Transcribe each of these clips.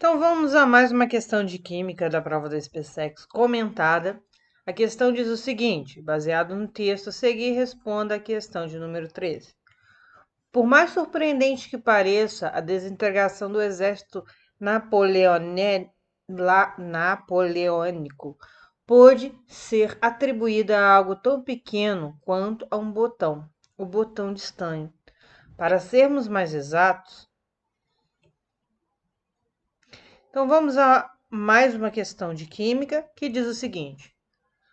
Então vamos a mais uma questão de química da prova da SpaceX comentada. A questão diz o seguinte, baseado no texto a seguir, responda a questão de número 13. Por mais surpreendente que pareça, a desintegração do exército napoleônico pôde ser atribuída a algo tão pequeno quanto a um botão, o botão de estanho. Para sermos mais exatos, então vamos a mais uma questão de química que diz o seguinte.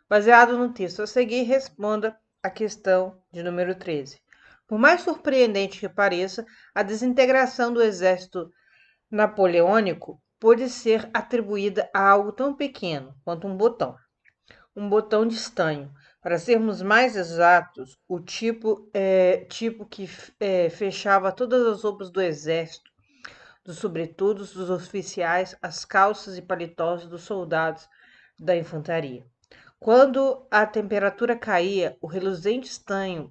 Baseado no texto a seguir, responda a questão de número 13. Por mais surpreendente que pareça, a desintegração do exército napoleônico pôde ser atribuída a algo tão pequeno quanto um botão de estanho. Para sermos mais exatos, o tipo que fechava todas as roupas do exército, dos sobretudos dos oficiais, as calças e paletós dos soldados da infantaria. Quando a temperatura caía, o reluzente estanho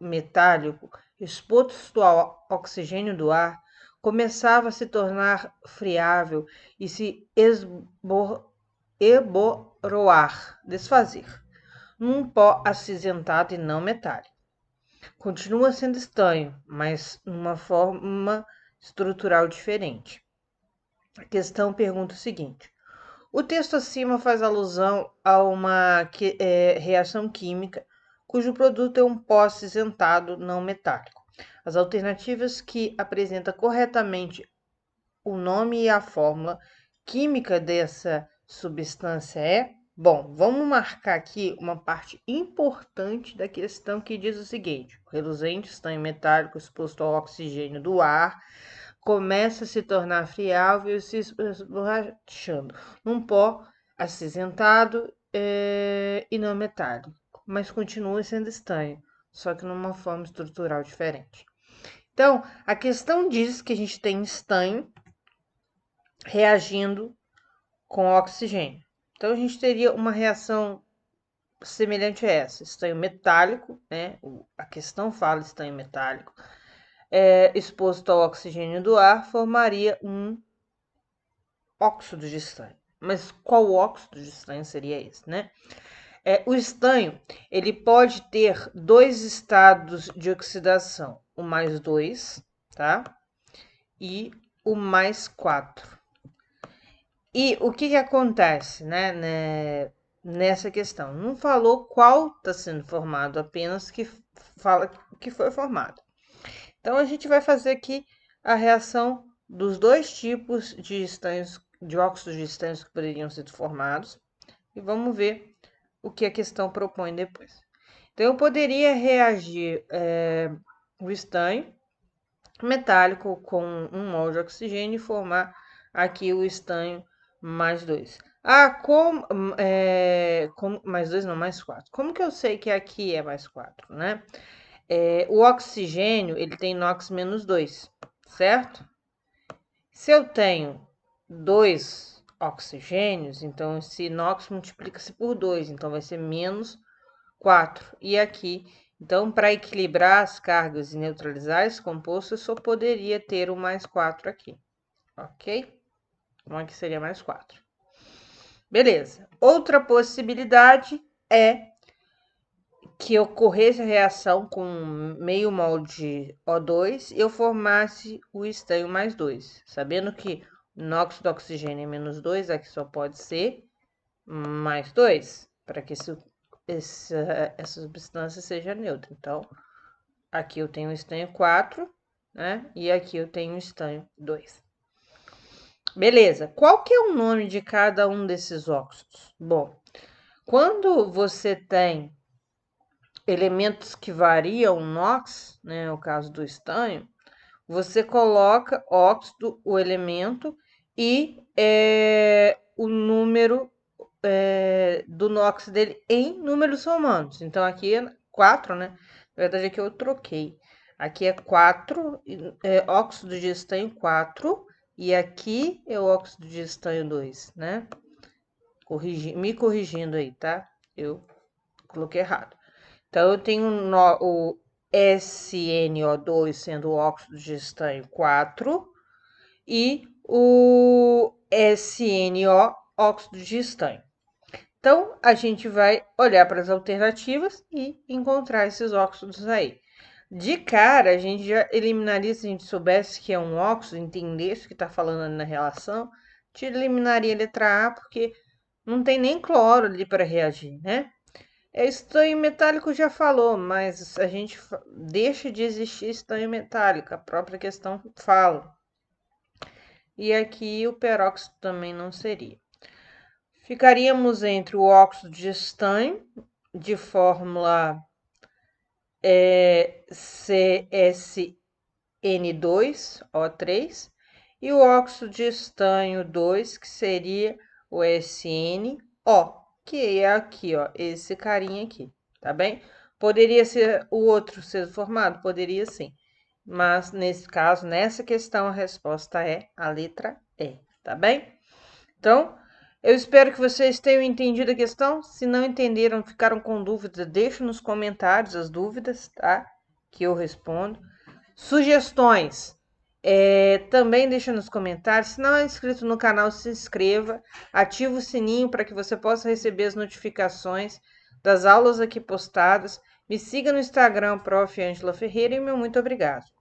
metálico, exposto ao oxigênio do ar, começava a se tornar friável e se eboroar, desfazer, num pó acinzentado e não metálico. Continua sendo estanho, mas numa forma estrutural diferente. A questão pergunta o seguinte. O texto acima faz alusão a uma reação química cujo produto é um pó acinzentado não metálico. As alternativas que apresenta corretamente o nome e a fórmula química dessa substância é... Bom, vamos marcar aqui uma parte importante da questão que diz o seguinte. O reluzente estanho metálico exposto ao oxigênio do ar começa a se tornar friável e se esborrachando num pó acinzentado e não metálico, mas continua sendo estanho, só que numa forma estrutural diferente. Então, a questão diz que a gente tem estanho reagindo com oxigênio. Então, a gente teria uma reação semelhante a essa, estanho metálico, né? A questão fala estanho metálico, exposto ao oxigênio do ar, formaria um óxido de estanho. Mas qual óxido de estanho seria esse, né? O estanho, ele pode ter dois estados de oxidação, o mais 2, tá? E o mais 4. E o que acontece, né, nessa questão? Não falou qual está sendo formado, apenas que fala que foi formado. Então, a gente vai fazer aqui a reação dos dois tipos de estanhos, de óxidos de estanhos que poderiam ser formados. E vamos ver o que a questão propõe depois. Então, eu poderia reagir o estanho metálico com 1 mol de oxigênio e formar aqui o estanho mais 2. Mais 2 não, mais 4. Como que eu sei que aqui é mais 4, né? O oxigênio, ele tem NOx menos 2, certo? Se eu tenho 2 oxigênios, então esse NOx multiplica-se por 2, então vai ser menos 4. E aqui, então, para equilibrar as cargas e neutralizar esse composto, eu só poderia ter o mais 4 aqui, ok? Então, aqui seria mais 4. Beleza. Outra possibilidade é que ocorresse a reação com meio mol de O2 e eu formasse o estanho mais 2. Sabendo que o NOx do oxigênio é menos 2, aqui só pode ser mais 2, para que essa substância seja neutra. Então, aqui eu tenho o estanho 4, né? E aqui eu tenho o estanho 2. Beleza. Qual que é o nome de cada um desses óxidos? Bom, quando você tem elementos que variam o NOx, né, no caso do estanho, você coloca óxido, o elemento, e o número do NOx dele em números romanos. Então, aqui é 4, né? Na verdade, aqui eu troquei. Aqui é 4, óxido de estanho 4, e aqui é o óxido de estanho 2, né? Me corrigindo aí, tá? Eu coloquei errado. Então, eu tenho o SNO2 sendo o óxido de estanho 4 e o SNO, óxido de estanho. Então, a gente vai olhar para as alternativas e encontrar esses óxidos aí. De cara, a gente já eliminaria, se a gente soubesse que é um óxido, entendesse o que está falando na relação, te eliminaria a letra A, porque não tem nem cloro ali para reagir, né? Estanho metálico já falou, mas a gente deixa de existir estanho metálico, a própria questão fala. E aqui o peróxido também não seria. Ficaríamos entre o óxido de estanho, de fórmula CSN2O3, e o óxido de estanho 2, que seria o SNO, que é aqui, ó, esse carinha aqui, tá bem? Poderia ser o outro ser formado? Poderia sim. Mas nesse caso, nessa questão, a resposta é a letra E, tá bem? Então, eu espero que vocês tenham entendido a questão. Se não entenderam, ficaram com dúvida, deixa nos comentários as dúvidas, tá? Que eu respondo. Sugestões, também deixa nos comentários. Se não é inscrito no canal, se inscreva. Ativa o sininho para que você possa receber as notificações das aulas aqui postadas. Me siga no Instagram, Prof. Ângela Ferreira, e meu muito obrigado.